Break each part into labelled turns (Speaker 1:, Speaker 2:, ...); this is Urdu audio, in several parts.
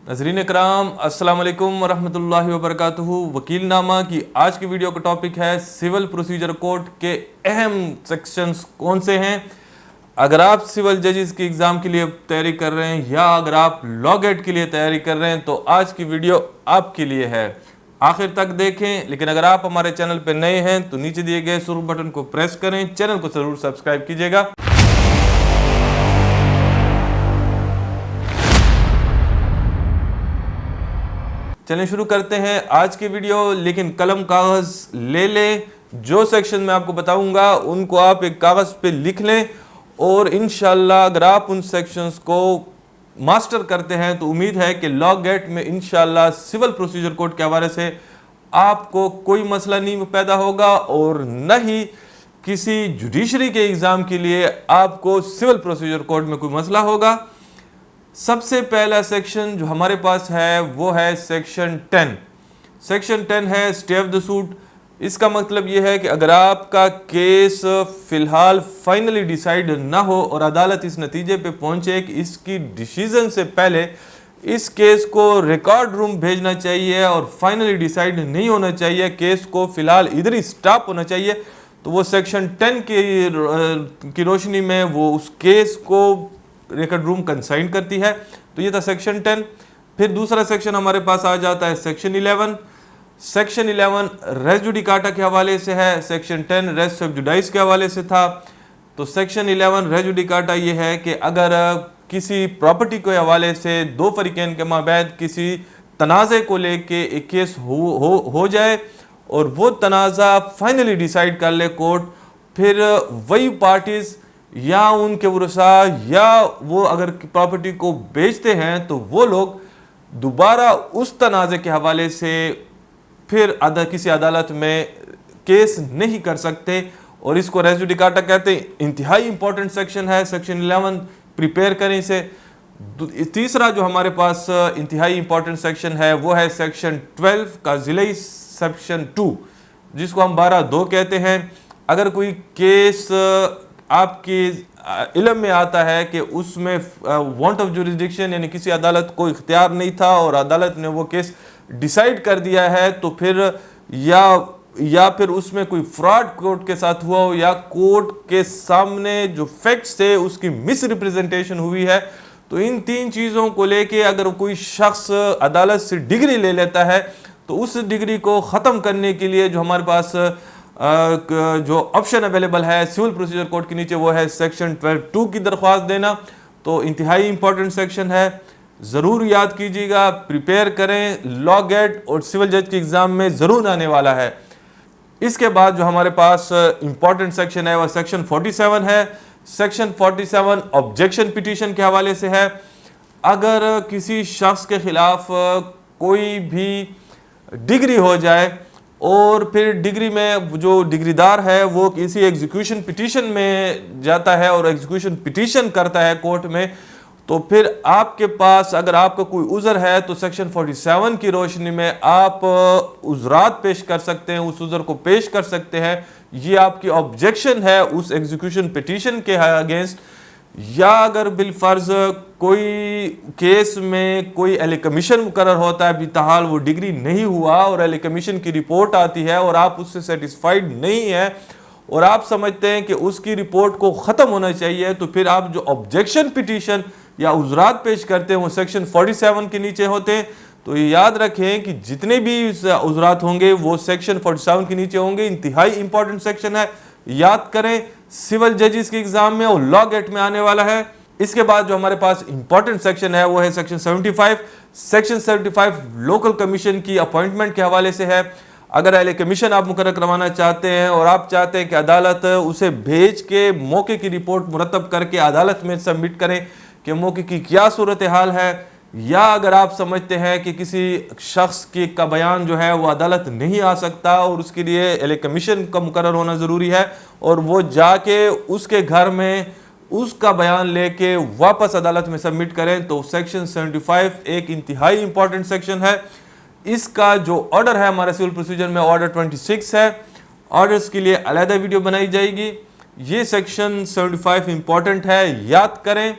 Speaker 1: ناظرین اکرام السلام علیکم ورحمۃ اللہ وبرکاتہ۔ وکیل نامہ کی آج کی ویڈیو کا ٹاپک ہے سول پروسیجر کوڈ کے اہم سیکشنز کون سے ہیں۔ اگر آپ سول ججز کی ایگزام کے لیے تیاری کر رہے ہیں یا اگر آپ لا گیٹ کے لیے تیاری کر رہے ہیں تو آج کی ویڈیو آپ کے لیے ہے، آخر تک دیکھیں۔ لیکن اگر آپ ہمارے چینل پہ نئے ہیں تو نیچے دیے گئے سرخ بٹن کو پریس کریں، چینل کو ضرور سبسکرائب کیجیے گا۔ چلیں شروع کرتے ہیں آج کی ویڈیو، لیکن قلم کاغذ لے لیں۔ جو سیکشن میں آپ کو بتاؤں گا ان کو آپ ایک کاغذ پہ لکھ لیں، اور انشاءاللہ اگر آپ ان سیکشنز کو ماسٹر کرتے ہیں تو امید ہے کہ لا گیٹ میں انشاءاللہ سول پروسیجر کوڈ کے حوالے سے آپ کو کوئی مسئلہ نہیں پیدا ہوگا، اور نہ ہی کسی جوڈیشری کے ایگزام کے لیے آپ کو سول پروسیجر کوڈ میں کوئی مسئلہ ہوگا۔ سب سے پہلا سیکشن جو ہمارے پاس ہے وہ ہے سیکشن 10۔ سیکشن 10 ہے اسٹے آف دا سوٹ۔ اس کا مطلب یہ ہے کہ اگر آپ کا کیس فی الحال فائنلی ڈیسائیڈ نہ ہو اور عدالت اس نتیجے پہ پہنچے کہ اس کی ڈیسیژن سے پہلے اس کیس کو ریکارڈ روم بھیجنا چاہیے اور فائنلی ڈیسائیڈ نہیں ہونا چاہیے، کیس کو فی الحال ادھر ہی سٹاپ ہونا چاہیے، تو وہ سیکشن 10 کی روشنی میں وہ اس کیس کو ریکارڈ روم کنسائن کرتی ہے۔ تو یہ تھا سیکشن 10۔ پھر دوسرا سیکشن ہمارے پاس آ جاتا ہے سیکشن 11۔ سیکشن 11 ریس جوڈیکاٹا کے حوالے سے ہے، سیکشن 10 ریس سب جوڈائس کے حوالے سے تھا۔ تو سیکشن 11 ریس جوڈیکاٹا یہ ہے کہ اگر کسی پراپرٹی کے حوالے سے دو فریقین کے مابین کسی تنازع کو لے کے ایک کیس ہو جائے اور وہ تنازع فائنلی ڈیسائیڈ کر لے کورٹ، پھر وہی پارٹیز یا ان کے ورثاء یا وہ اگر پراپرٹی کو بیچتے ہیں تو وہ لوگ دوبارہ اس تنازع کے حوالے سے پھر کسی عدالت میں کیس نہیں کر سکتے، اور اس کو ریس جوڈیکاٹا کہتے ہیں۔ انتہائی امپورٹنٹ سیکشن ہے سیکشن 11، پریپیئر کریں اسے۔ تیسرا جو ہمارے پاس انتہائی امپورٹنٹ سیکشن ہے وہ ہے سیکشن 12 کا ضلعی سیکشن 2، جس کو ہم 12(2) کہتے ہیں۔ اگر کوئی کیس آپ کے علم میں آتا ہے کہ اس میں وانٹ آف جوریسڈکشن یعنی کسی عدالت کو اختیار نہیں تھا اور عدالت نے وہ کیس ڈیسائیڈ کر دیا ہے، تو پھر یا پھر اس میں کوئی فراڈ کورٹ کے ساتھ ہوا ہو یا کورٹ کے سامنے جو فیکٹس تھے اس کی مس ریپریزنٹیشن ہوئی ہے، تو ان تین چیزوں کو لے کے اگر کوئی شخص عدالت سے ڈگری لے لیتا ہے تو اس ڈگری کو ختم کرنے کے لیے جو ہمارے پاس جو آپشن اویلیبل ہے سول پروسیجر کوڈ کے نیچے وہ ہے سیکشن 12(2) کی درخواست دینا۔ تو انتہائی امپورٹنٹ سیکشن ہے، ضرور یاد کیجیے گا، پریپیئر کریں، لا گیٹ اور سول جج کے ایگزام میں ضرور آنے والا ہے۔ اس کے بعد جو ہمارے پاس امپورٹنٹ سیکشن ہے وہ سیکشن 47 ہے۔ سیکشن 47 آبجیکشن پٹیشن کے حوالے سے ہے۔ اگر کسی شخص کے خلاف کوئی بھی ڈگری ہو جائے اور پھر ڈگری میں جو ڈگری دار ہے وہ کسی ایگزیکیوشن پٹیشن میں جاتا ہے اور ایگزیکیوشن پٹیشن کرتا ہے کورٹ میں، تو پھر آپ کے پاس اگر آپ کا کوئی عذر ہے تو سیکشن 47 کی روشنی میں آپ عذرات پیش کر سکتے ہیں، اس عذر کو پیش کر سکتے ہیں۔ یہ آپ کی آبجیکشن ہے اس ایگزیکیوشن پٹیشن کے اگینسٹ۔ یا اگر بالفرض کوئی کیس میں کوئی اہل کمیشن مقرر ہوتا ہے، ابھی تاحال وہ ڈگری نہیں ہوا اور اہل کمیشن کی رپورٹ آتی ہے اور آپ اس سے سیٹسفائیڈ نہیں ہیں اور آپ سمجھتے ہیں کہ اس کی رپورٹ کو ختم ہونا چاہیے، تو پھر آپ جو آبجیکشن پٹیشن یا عذرات پیش کرتے ہیں وہ سیکشن 47 کے نیچے ہوتے ہیں۔ تو یہ یاد رکھیں کہ جتنے بھی عذرات ہوں گے وہ سیکشن 47 کے نیچے ہوں گے۔ انتہائی امپورٹنٹ سیکشن ہے، یاد کریں، سول ججز کے ایگزام میں اور لا گیٹ میں آنے والا ہے۔ اس کے بعد جو ہمارے پاس امپورٹنٹ سیکشن ہے وہ ہے سیکشن 75۔ سیکشن 75 لوکل کمیشن کی اپوائنٹمنٹ کے حوالے سے ہے۔ اگر اہل کمیشن آپ مقرر کروانا چاہتے ہیں اور آپ چاہتے ہیں کہ عدالت اسے بھیج کے موقع کی رپورٹ مرتب کر کے عدالت میں سبمٹ کریں کہ موقع کی کیا صورتحال ہے، یا اگر آپ سمجھتے ہیں کہ کسی شخص کا بیان جو ہے وہ عدالت نہیں آ سکتا اور اس کے لیے اہل کمیشن کا مقرر ہونا ضروری ہے اور وہ جا کے اس کے گھر میں اس کا بیان لے کے واپس عدالت میں سبمٹ کریں، تو سیکشن 75 ایک انتہائی امپورٹنٹ سیکشن ہے۔ اس کا جو آرڈر ہے ہمارے سول پروسیجر میں آرڈر 26 ہے، آرڈرز کے لیے علیحدہ ویڈیو بنائی جائے گی۔ یہ سیکشن 75 امپورٹنٹ ہے، یاد کریں۔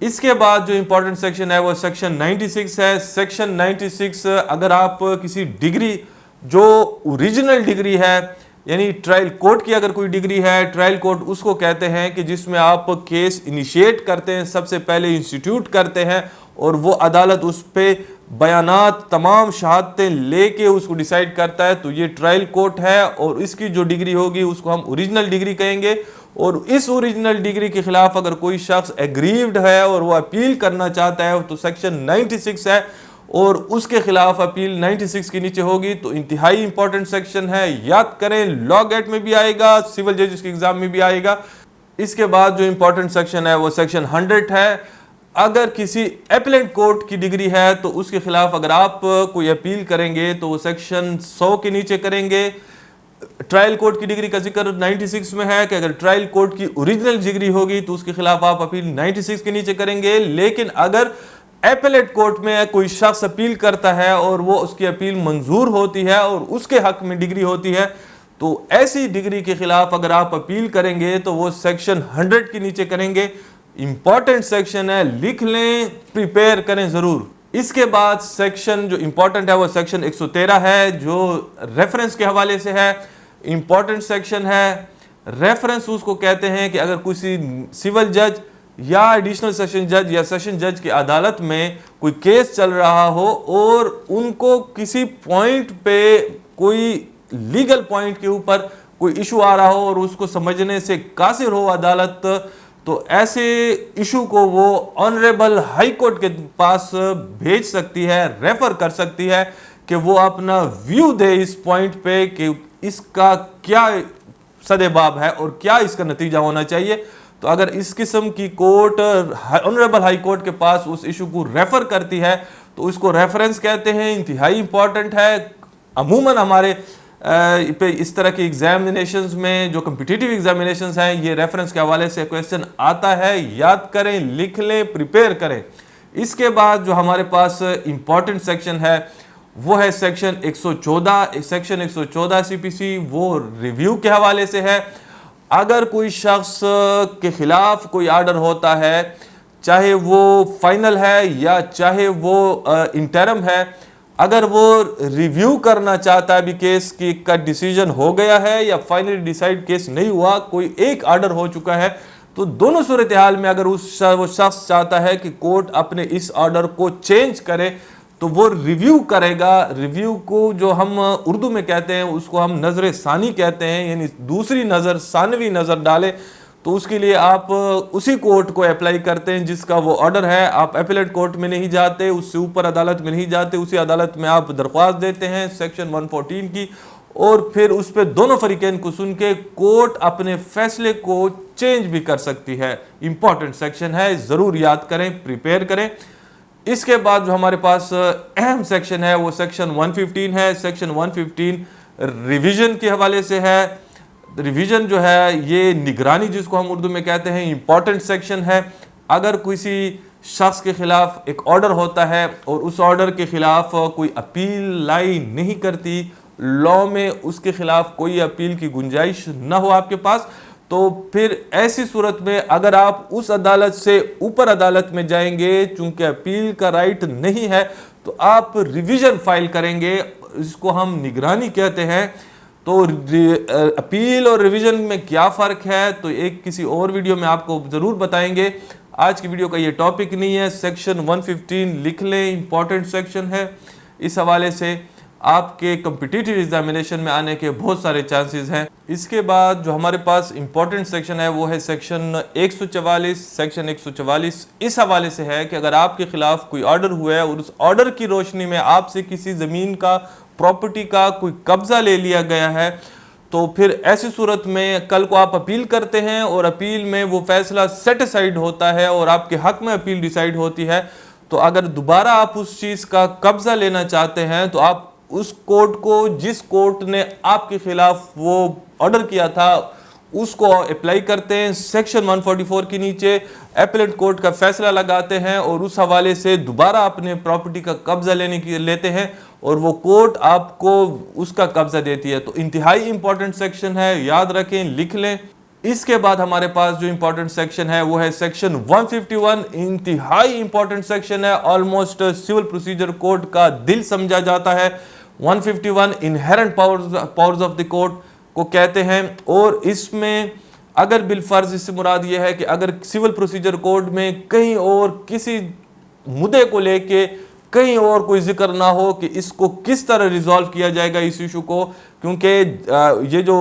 Speaker 1: اس کے بعد جو امپورٹنٹ سیکشن ہے وہ سیکشن 96 ہے. سیکشن 96 اگر آپ کسی ڈگری جو اوریجنل ڈگری ہے یعنی ٹرائل کورٹ کی اگر کوئی ڈگری ہے، ٹرائل کورٹ اس کو کہتے ہیں کہ جس میں آپ کیس انیشیٹ کرتے ہیں، سب سے پہلے انسٹیٹیوٹ کرتے ہیں اور وہ عدالت اس پہ بیانات تمام شہادتیں لے کے اس کو ڈیسائیڈ کرتا ہے، تو یہ ٹرائل کورٹ ہے. اور اس کی جو ڈگری ہوگی اس کو ہم اوریجنل ڈگری کہیں گے. اور اس اوریجنل ڈگری کے خلاف اگر کوئی شخص ایگریوڈ ہے اور وہ اپیل کرنا چاہتا ہے تو سیکشن 96 ہے اور اس کے خلاف اپیل 96 کے نیچے ہوگی. تو انتہائی امپورٹنٹ سیکشن ہے، یاد کریں. لا گیٹ میں بھی آئے گا، سول ججز کے ایگزام میں بھی آئے گا. اس کے بعد جو امپورٹنٹ سیکشن ہے وہ سیکشن 100 ہے. اگر کسی اپیلنٹ کورٹ کی ڈگری ہے تو اس کے خلاف اگر آپ کوئی اپیل کریں گے تو وہ سیکشن 100 کے نیچے کریں گے. ٹرائل کورٹ کی ڈگری کا ذکر 96 میں ہے کہ اگر ٹرائل کورٹ کی اوریجنل ڈگری ہوگی تو اس کے خلاف آپ اپیل 96 کے نیچے کریں گے. لیکن اگر ایپیلیٹ کورٹ میں کوئی شخص اپیل کرتا ہے اور وہ اس کی اپیل منظور ہوتی ہے اور اس کے حق میں ڈگری ہوتی ہے تو ایسی ڈگری کے خلاف اگر آپ اپیل کریں گے تو وہ سیکشن 100 کے نیچے کریں گے. امپورٹنٹ سیکشن ہے، لکھ لیں، پریپیئر کریں ضرور. اس کے بعد سیکشن جو امپورٹنٹ ہے وہ سیکشن 113 ہے جو ریفرنس کے حوالے سے ہے. امپورٹنٹ سیکشن ہے. ریفرنس اس کو کہتے ہیں کہ اگر کسی سول جج یا ایڈیشنل سیشن جج یا سیشن جج کی عدالت میں کوئی کیس چل رہا ہو اور ان کو کسی پوائنٹ پہ کوئی لیگل پوائنٹ کے اوپر کوئی ایشو آ رہا ہو اور اس کو سمجھنے سے قاصر ہو عدالت، تو ایسے ایشو کو وہ آنریبل ہائی کورٹ کے پاس بھیج سکتی ہے، ریفر کر سکتی ہے کہ وہ اپنا ویو دے اس پوائنٹ پہ کہ اس کا کیا سد باب ہے اور کیا اس کا نتیجہ ہونا چاہیے. تو اگر اس قسم کی کورٹ آنریبل ہائی کورٹ کے پاس اس ایشو کو ریفر کرتی ہے تو اس کو ریفرنس کہتے ہیں. انتہائی امپورٹنٹ ہے. عموماً ہمارے پہ اس طرح کے ایگزامینیشنز میں جو کمپٹیٹیو ایگزامینیشنز ہیں یہ ریفرنس کے حوالے سے کویسچن آتا ہے. یاد کریں، لکھ لیں، پریپیئر کریں. اس کے بعد جو ہمارے پاس امپورٹنٹ سیکشن ہے وہ ہے سیکشن 114. سیکشن 114 سی پی سی وہ ریویو کے حوالے سے ہے. اگر کوئی شخص کے خلاف کوئی آرڈر ہوتا ہے، چاہے وہ فائنل ہے یا چاہے وہ انٹرم ہے، اگر وہ ریویو کرنا چاہتا ہے بھی کیس کا ڈیسیجن ہو گیا ہے یا فائنلی ڈیسائیڈ کیس نہیں ہوا، کوئی ایک آرڈر ہو چکا ہے، تو دونوں صورتحال میں اگر وہ شخص چاہتا ہے کہ کورٹ اپنے اس آرڈر کو چینج کرے تو وہ ریویو کرے گا. ریویو کو جو ہم اردو میں کہتے ہیں اس کو ہم نظر ثانی کہتے ہیں، یعنی دوسری نظر، ثانوی نظر ڈالے. تو اس کے لیے آپ اسی کورٹ کو اپلائی کرتے ہیں جس کا وہ آرڈر ہے. آپ اپیلیٹ کورٹ میں نہیں جاتے، اس سے اوپر عدالت میں نہیں جاتے، اسی عدالت میں آپ درخواست دیتے ہیں سیکشن 114 کی اور پھر اس پہ دونوں فریقین کو سن کے کورٹ اپنے فیصلے کو چینج بھی کر سکتی ہے. امپورٹنٹ سیکشن ہے، ضرور یاد کریں، پریپیئر کریں. اس کے بعد جو ہمارے پاس اہم سیکشن ہے وہ سیکشن 115 ہے. سیکشن 115 ریویژن کے حوالے سے ہے. ریویژن جو ہے یہ نگرانی جس کو ہم اردو میں کہتے ہیں، امپورٹنٹ سیکشن ہے. اگر کسی شخص کے خلاف ایک آرڈر ہوتا ہے اور اس آرڈر کے خلاف کوئی اپیل لائی نہیں کرتی، لا میں اس کے خلاف کوئی اپیل کی گنجائش نہ ہو آپ کے پاس، تو پھر ایسی صورت میں اگر آپ اس عدالت سے اوپر عدالت میں جائیں گے، چونکہ اپیل کا رائٹ نہیں ہے، تو آپ ریویژن فائل کریں گے. اس کو ہم نگرانی کہتے ہیں. تو اپیل اور ریویژن میں کیا فرق ہے تو ایک کسی اور ویڈیو میں آپ کو ضرور بتائیں گے. آج کی ویڈیو کا یہ ٹاپک نہیں ہے. سیکشن 115 لکھ لیں، امپورٹنٹ سیکشن ہے. اس حوالے سے آپ کے کمپٹیٹیو ایگزامینیشن میں آنے کے بہت سارے چانسز ہیں. اس کے بعد جو ہمارے پاس امپورٹنٹ سیکشن ہے وہ ہے سیکشن 144. سیکشن 144 اس حوالے سے ہے کہ اگر آپ کے خلاف کوئی آرڈر ہوا ہے اور اس آرڈر کی روشنی میں آپ سے کسی زمین کا، پراپرٹی کا کوئی قبضہ لے لیا گیا ہے، تو پھر ایسی صورت میں کل کو آپ اپیل کرتے ہیں اور اپیل میں وہ فیصلہ سیٹ اسائیڈ ہوتا ہے اور آپ کے حق میں اپیل ڈیسائیڈ ہوتی ہے، تو اگر دوبارہ آپ اس چیز کا قبضہ لینا چاہتے ہیں تو آپ اس کورٹ کو، جس کورٹ نے آپ کے خلاف وہ آرڈر کیا تھا، اس کو اپلائی کرتے ہیں. سیکشن 144 کے نیچے اپیلیٹ کورٹ کا فیصلہ لگاتے ہیں اور اس حوالے سے دوبارہ اپنے پراپرٹی کا قبضہ لیتے ہیں اور وہ کورٹ آپ کو اس کا قبضہ دیتی ہے. تو انتہائی امپورٹنٹ سیکشن ہے، یاد رکھیں، لکھ لیں. اس کے بعد ہمارے پاس جو امپورٹنٹ سیکشن ہے وہ ہے سیکشن 151. انتہائی امپورٹنٹ سیکشن ہے, آلموسٹ سول پروسیجر کوڈ کا دل سمجھا جاتا ہے. 151 inherent powers of the court کو کہتے ہیں, اور اس میں اگر بالفرض اس سے مراد یہ ہے کہ اگر سول پروسیجر کوڈ میں کہیں اور کسی مدعے کو لے کے کہیں اور کوئی ذکر نہ ہو کہ اس کو کس طرح ریزالو کیا جائے گا اس ایشو کو, کیونکہ یہ جو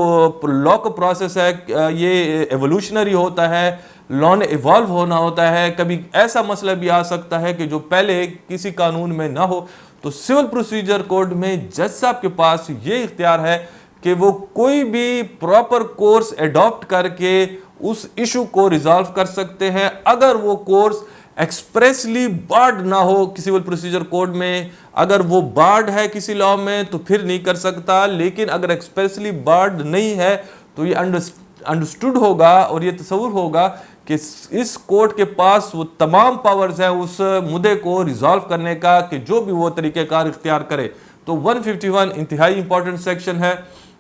Speaker 1: لا کا پروسیس ہے یہ ایولوشنری ہوتا ہے, لا نے ایوالو ہونا ہوتا ہے. کبھی ایسا مسئلہ بھی آ سکتا ہے کہ جو پہلے کسی قانون میں نہ ہو, تو سول پروسیجر کوڈ میں جج صاحب کے پاس یہ اختیار ہے کہ وہ کوئی بھی پراپر کورس ایڈاپٹ کر کے اس ایشو کو ریزالو کر سکتے ہیں. اگر وہ کورس ایکسپریسلی بارڈ نہ ہو کسی سول پروسیجر کوڈ میں, اگر وہ بارڈ ہے کسی لا میں تو پھر نہیں کر سکتا, لیکن اگر ایکسپریسلی بارڈ نہیں ہے تو یہ انڈرسٹوڈ ہوگا اور یہ تصور ہوگا کہ اس کورٹ کے پاس وہ تمام پاورز ہیں اس مدعے کو ریزالو کرنے کا کہ جو بھی وہ طریقہ کار اختیار کرے. تو 151 انتہائی امپورٹنٹ سیکشن ہے,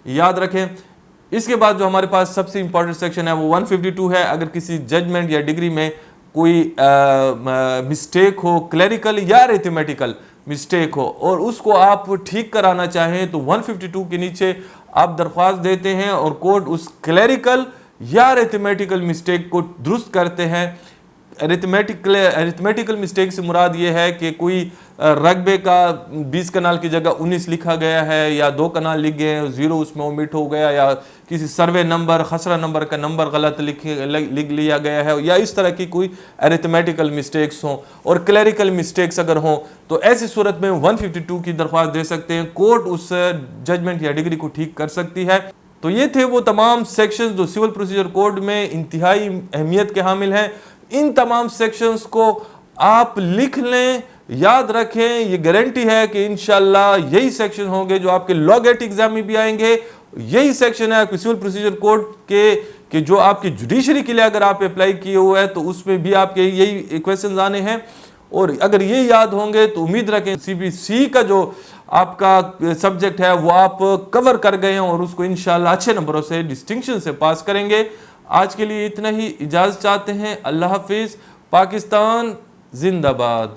Speaker 1: یاد رکھیں. اس کے بعد جو ہمارے پاس سب سے امپورٹنٹ سیکشن ہے وہ 152 ہے. اگر کسی ججمنٹ یا ڈگری میں کوئی مسٹیک ہو, کلیریکل یا ریتھمیٹیکل مسٹیک ہو, اور اس کو آپ ٹھیک کرانا چاہیں تو 152 کے نیچے آپ درخواست دیتے ہیں اور کورٹ اس کلیریکل یا ریتھمیٹیکل مسٹیک کو درست کرتے ہیں. ریتھمیٹیکل مسٹیک سے مراد یہ ہے کہ کوئی رقبے کا 20 کنال کی جگہ 19 لکھا گیا ہے, یا 2 کنال لکھ گئے ہیں, 0 اس میں اومٹ ہو گیا, یا کسی سروے نمبر خسرہ نمبر کا نمبر غلط لکھ لیا گیا ہے, یا اس طرح کی کوئی ارتھمیٹیکل مسٹیکس ہوں اور کلیریکل مسٹیکس اگر ہوں, تو ایسی صورت میں 152 کی درخواست دے سکتے ہیں. کورٹ اس ججمنٹ یا ڈگری کو ٹھیک کر سکتی ہے. تو یہ تھے وہ تمام سیکشنز جو سول پروسیجر کوڈ میں انتہائی اہمیت کے حامل ہیں. ان تمام سیکشنز کو آپ لکھ لیں, یاد رکھیں, یہ گارنٹی ہے کہ انشاءاللہ یہی سیکشن ہوں گے جو آپ کے لا گیٹ ایگزام میں بھی آئیں گے. یہی سیکشن ہے آپ کے سول پروسیجر کوڈ کے کہ جو آپ کی جوڈیشری کے لیے اگر آپ اپلائی کیے ہوئے ہیں تو اس میں بھی آپ کے یہی کویسچنز آنے ہیں. اور اگر یہ یاد ہوں گے تو امید رکھیں CBC کا جو آپ کا سبجیکٹ ہے وہ آپ کور کر گئے ہیں اور اس کو انشاءاللہ اچھے نمبروں سے ڈسٹنکشن سے پاس کریں گے. آج کے لیے اتنا ہی, اجازت چاہتے ہیں. اللہ حافظ. پاکستان زندہ باد.